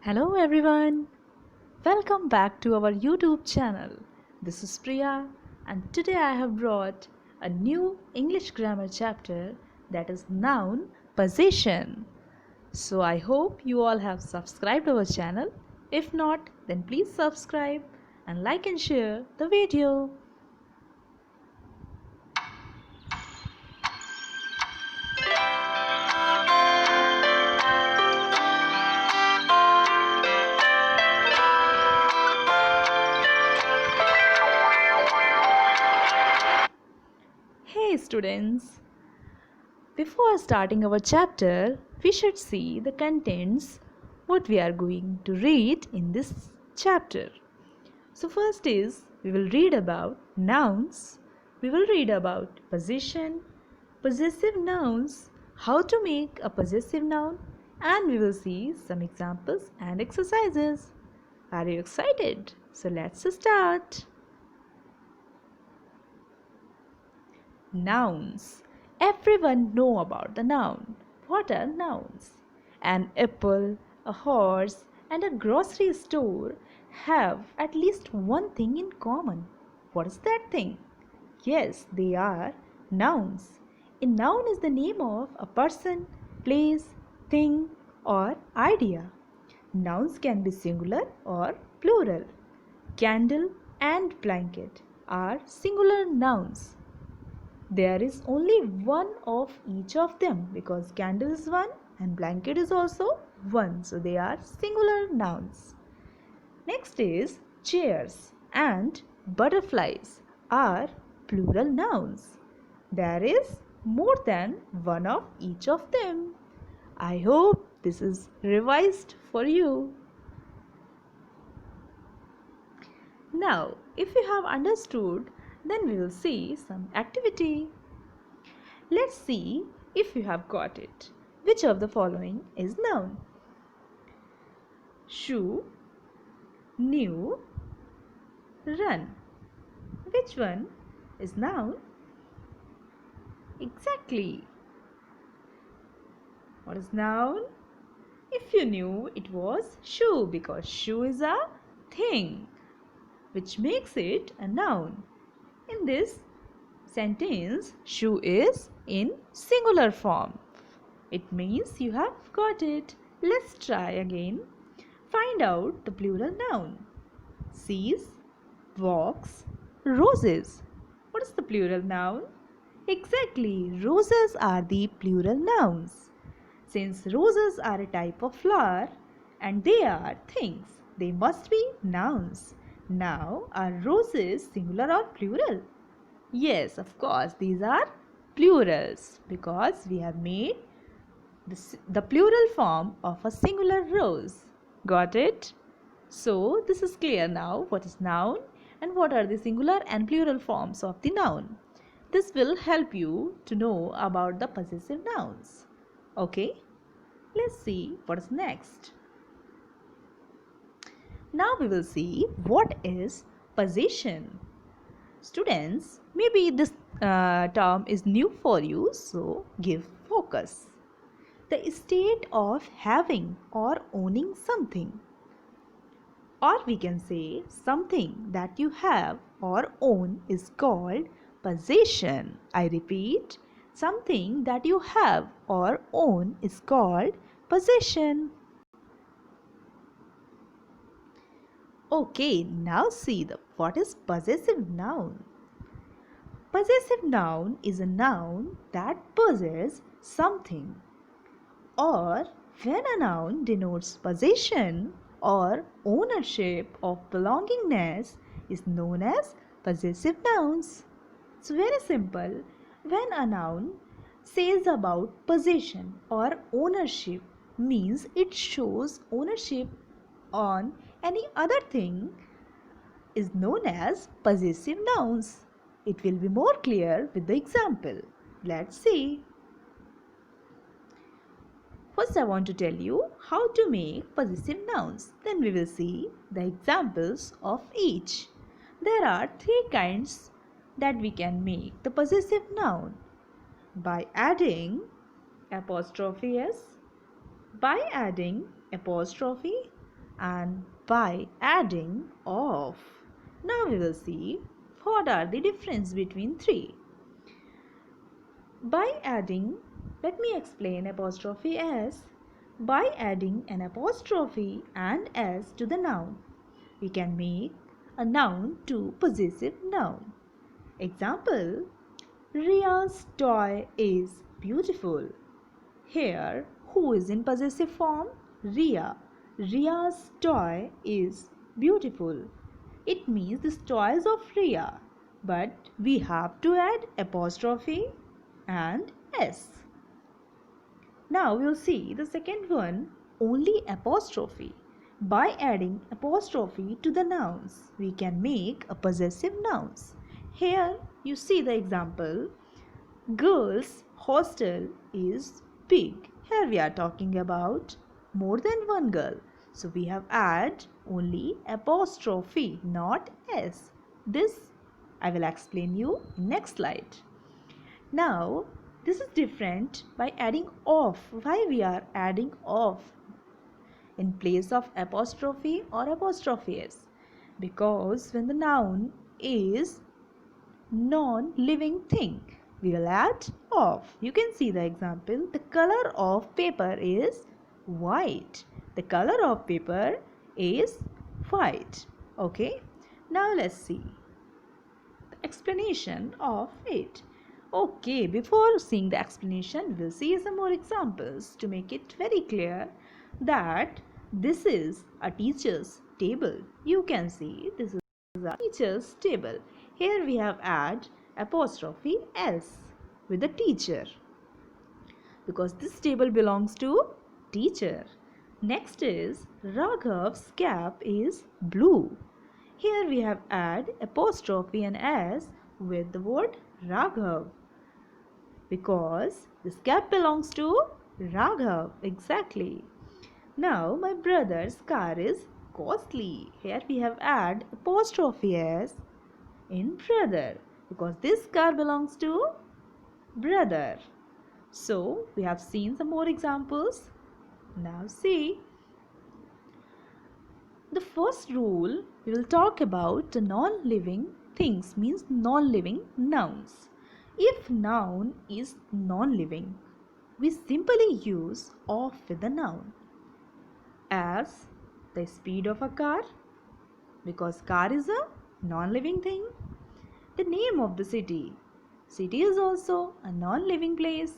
Hello everyone, welcome back to our YouTube channel. This is Priya and today I have brought a new English grammar chapter that is noun possession. So I hope you all have subscribed our channel. If not, then please subscribe and like and share the video. Hey students, before starting our chapter, we should see the contents what we are going to read in this chapter. So first is we will read about nouns, we will read about possession, possessive nouns, how to make a possessive noun, and we will see some examples and exercises. Are you excited? So let's start. Nouns. Everyone know about the noun. What are nouns? An apple, a horse, and a grocery store have at least one thing in common. What is that thing? Yes, they are nouns. A noun is the name of a person, place, thing, or idea. Nouns can be singular or plural. Candle and blanket are singular nouns. There is only one of each of them because candle is one and blanket is also one. So they are singular nouns. Next is chairs and butterflies are plural nouns. There is more than one of each of them. I hope this is revised for you. Now, if you have understood, then we will see some activity. Let's see if you have got it. Which of the following is noun? Shoe, new, run. Which one is noun? Exactly. What is noun? If you knew, it was shoe because shoe is a thing, which makes it a noun. In this sentence, shoe is in singular form. It means you have got it. Let's try again. Find out the plural noun. Sees, walks, roses. What is the plural noun? Exactly, roses are the plural nouns. Since roses are a type of flower and they are things, they must be nouns. Now, are roses singular or plural? Yes, of course, these are plurals because we have made the plural form of a singular rose. Got it? So, this is clear now what is noun and what are the singular and plural forms of the noun. This will help you to know about the possessive nouns. Okay, let's see what is next. Now we will see what is possession. Students, maybe this term is new for you, so give focus. The state of having or owning something. Or we can say something that you have or own is called possession. I repeat, something that you have or own is called possession. Okay, now see what is possessive noun. Possessive noun is a noun that possesses something. Or when a noun denotes possession or ownership of belongingness is known as possessive nouns. It's very simple. When a noun says about possession or ownership means it shows ownership on any other thing is known as possessive nouns. It will be more clear with the example. Let's see. First, I want to tell you how to make possessive nouns. Then we will see the examples of each. There are three kinds that we can make the possessive noun. By adding apostrophe s, by adding apostrophe, and by adding of. Now we will see what are the difference between three. By adding, let me explain apostrophe s. By adding an apostrophe and s to the noun, we can make a noun to possessive noun. Example, Ria's toy is beautiful. Here, who is in possessive form? Ria. Ria's toy is beautiful. It means this toy is of Ria, but we have to add apostrophe and s. Now we'll see the second one, only apostrophe. By adding apostrophe to the nouns, we can make a possessive nouns. Here you see the example, girls' hostel is big. Here we are talking about more than one girl. So we have add only apostrophe, not s. This I will explain you in next slide. Now this is different by adding of. Why we are adding of in place of apostrophe or apostrophe s? Because when the noun is non-living thing, we will add of. You can see the example. The color of paper is white. The color of paper is white. Okay. Now let's see the explanation of it. Okay, before seeing the explanation, we'll see some more examples to make it very clear that this is a teacher's table. You can see this is a teacher's table. Here we have add apostrophe s with the teacher because this table belongs to teacher. Next is Raghav's cap is blue. Here we have add apostrophe and s with the word Raghav because this cap belongs to Raghav. Exactly. Now my brother's car is costly. Here we have add apostrophe s in brother because this car belongs to brother. So we have seen some more examples. Now see, the first rule we will talk about the non-living things, means non-living nouns. If noun is non-living, we simply use of with the noun. As the speed of a car, because car is a non-living thing. The name of the city. City is also a non-living place.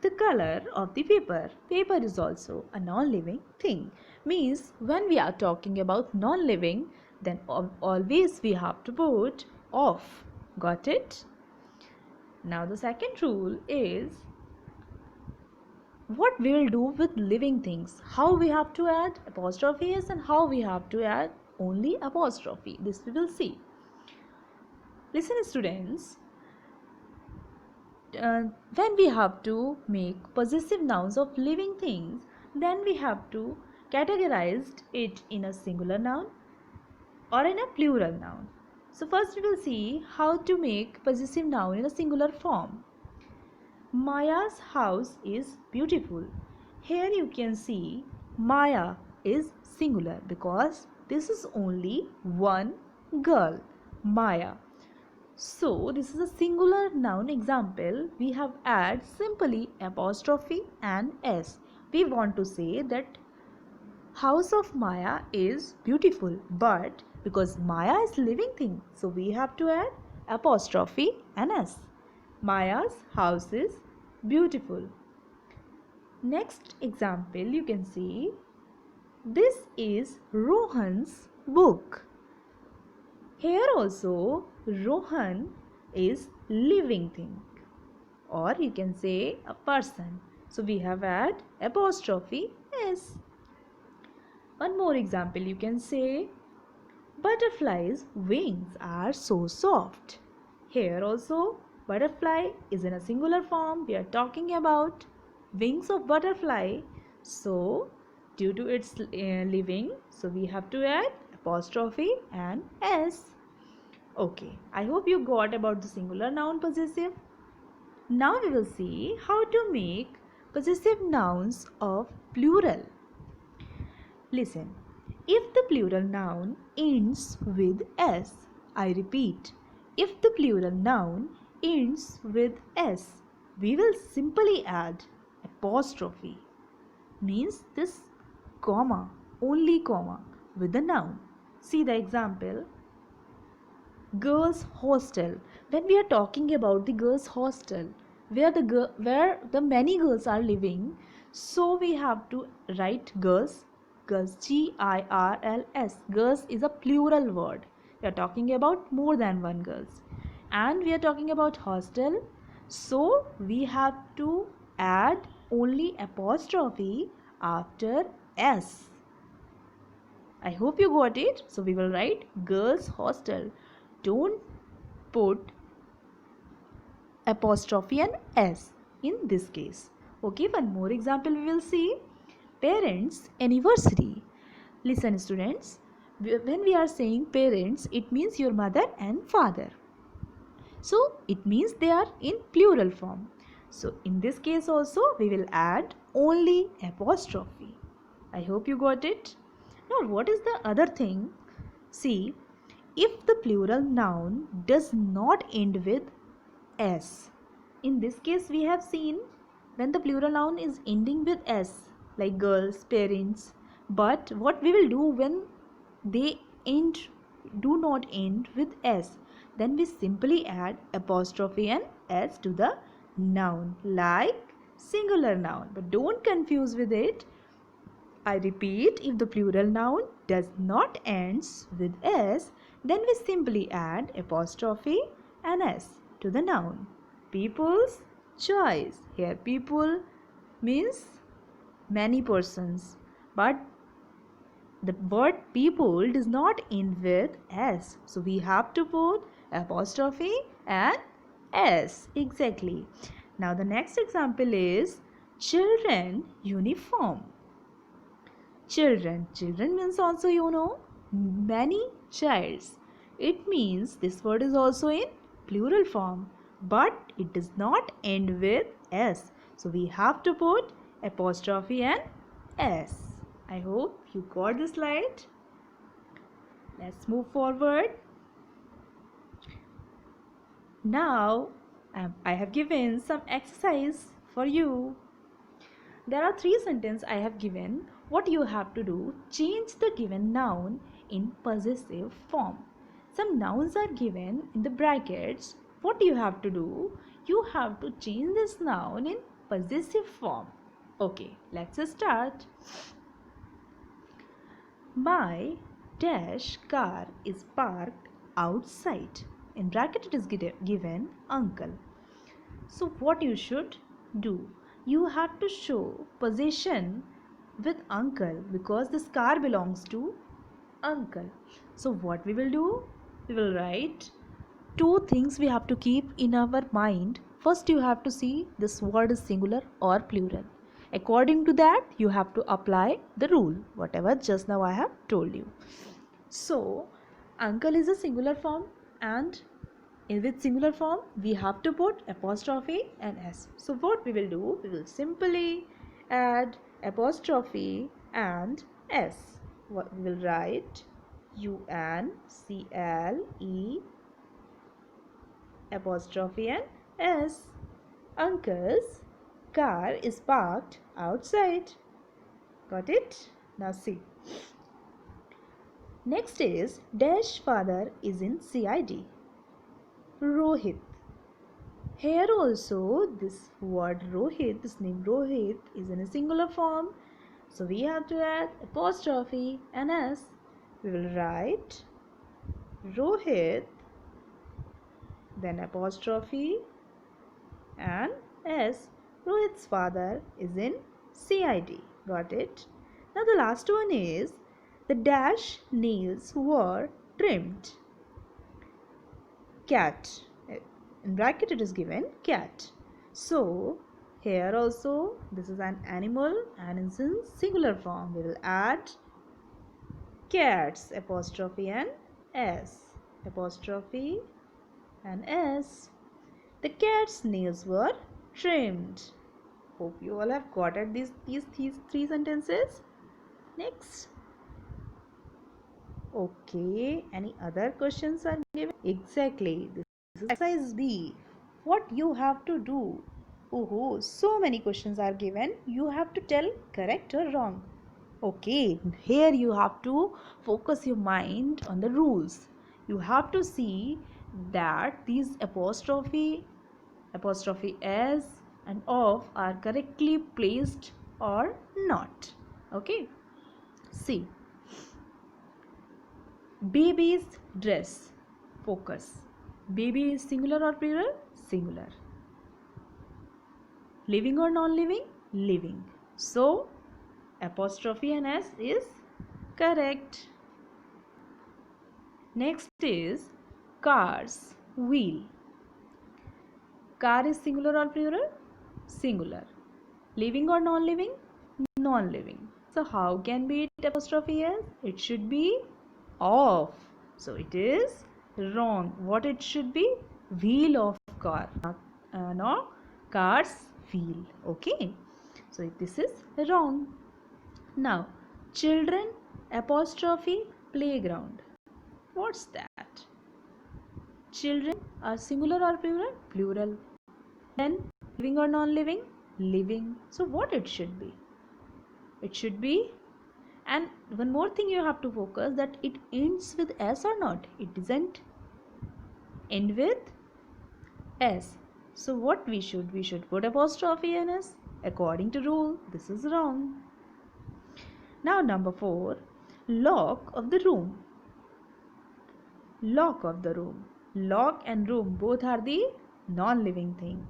The color of the paper. Paper is also a non-living thing. Means when we are talking about non-living, then always we have to put of. Got it? Now the second rule is what we will do with living things. How we have to add apostrophe s and how we have to add only apostrophe. This we will see. Listen students, when we have to make possessive nouns of living things, then we have to categorize it in a singular noun or in a plural noun. So first we will see how to make possessive noun in a singular form. Maya's house is beautiful. Here you can see Maya is singular because this is only one girl, Maya. So this is a singular noun example. We have add simply apostrophe and s. We want to say that house of Maya is beautiful, but because Maya is living thing, so we have to add apostrophe and s. Maya's house is beautiful. Next example you can see, this is Rohan's book. Here also Rohan is living thing, or you can say a person. So we have add apostrophe s. One more example you can say, butterfly's wings are so soft. Here also butterfly is in a singular form. We are talking about wings of butterfly. So due to its living, so we have to add apostrophe and s. Okay, I hope you got about the singular noun possessive. Now we will see how to make possessive nouns of plural. Listen. If the plural noun ends with s, I repeat, if the plural noun ends with s, we will simply add apostrophe, means this comma, only comma with the noun. See the example, girls hostel. When we are talking about the girls hostel, where the many girls are living, so we have to write girls, girls. Girls is a plural word. We are talking about more than one girls, and we are talking about hostel, so we have to add only apostrophe after s. I hope you got it. So we will write girls hostel. Don't put apostrophe and s in this case. Okay, one more example we will see. Parents anniversary. Listen students, when we are saying parents, it means your mother and father. So it means they are in plural form. So in this case also we will add only apostrophe. I hope you got it. Now what is the other thing? See, if the plural noun does not end with s. In this case we have seen when the plural noun is ending with s, like girls, parents. But what we will do when they do not end with s, then we simply add apostrophe and s to the noun, like singular noun. But don't confuse with it. I repeat, if the plural noun does not ends with s, then we simply add apostrophe and s to the noun. People's choice. Here people means many persons, but the word people does not end with s, so we have to put apostrophe and s. Exactly. Now the next example is children uniform. Children means also, many childs. It means this word is also in plural form, but it does not end with s, so we have to put apostrophe and s. I hope you got the slide. Let's move forward. Now I have given some exercise for you. There are three sentences I have given. What you have to do, change the given noun in possessive form. Some nouns are given in the brackets. What you have to do, you have to change this noun in possessive form. Okay, let's start. My dash car is parked outside. In bracket it is given uncle. So what you should do? You have to show possession with uncle because this car belongs to uncle. So what we will do? We will write two things we have to keep in our mind. First you have to see this word is singular or plural. According to that you have to apply the rule, whatever just now I have told you. So uncle is a singular form, and in with singular form we have to put apostrophe and s. So what we will do, we will simply add apostrophe and s. What we will write, uncle apostrophe and s. Uncle's car is parked outside. Got it? Now see, next is dash father is in CID. Rohit. Here also this word Rohit, this name Rohit is in a singular form. So we have to add apostrophe and s. We will write Rohit, then apostrophe and s. Rohit's father is in CID. Got it? Now the last one is the dash nails were trimmed. Cat. In bracket it is given cat. So here also this is an animal and it's in singular form. We will add cats apostrophe and s. Apostrophe and s. The cat's nails were trimmed. Hope you all have got at these three sentences. Next, Okay, any other questions are given? Exactly. This is exercise B. What you have to do? Oh, so many questions are given. You have to tell correct or wrong. Okay, here you have to focus your mind on the rules. You have to see that these apostrophe s and of are correctly placed or not. Okay, see, baby's dress. Focus. Baby is singular or plural? Singular. Living or non-living? Living. So apostrophe and s is correct. Next is cars. Wheel. Car is singular or plural? Singular. Living or non-living? Non-living. So how can be it apostrophe s? It should be of. So it is wrong. What it should be? Wheel of car. No, car's wheel. Okay. So this is wrong. Now, children apostrophe playground. What's that? Children are singular or plural? Plural. Then living or non-living? Living. So what it should be? It should be, and one more thing you have to focus, that it ends with s or not. It doesn't end with s. So what we should put apostrophe in s. According to rule, this is wrong. Now number 4, lock of the room. Lock of the room. Lock and room both are the non-living thing.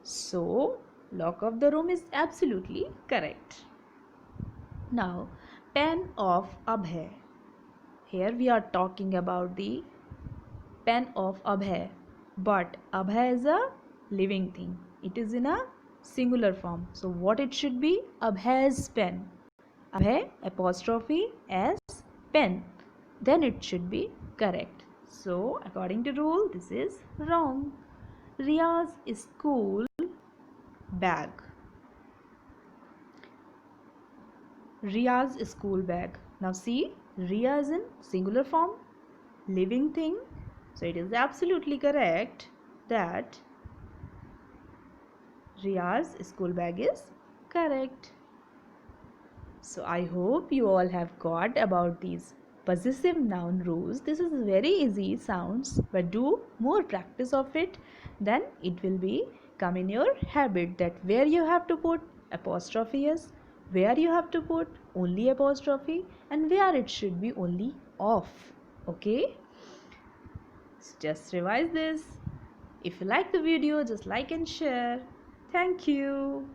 So lock of the room is absolutely correct. Now pen of Abhay. Here we are talking about the pen of Abhay. But Abhay is a living thing. It is in a singular form. So what it should be? Abhay's pen. Abhay apostrophe s pen. Then it should be correct. So according to rule, this is wrong. Riya's school bag. Riya's school bag. Now see, Riya is in singular form, living thing. So it is absolutely correct that Riya's school bag is correct. So I hope you all have got about these possessive noun rules. This is very easy sounds, but do more practice of it, then it will be come in your habit, that where you have to put apostrophe s, where you have to put only apostrophe, and where it should be only of. Okay, so just revise this. If you like the video, just like and share. Thank you.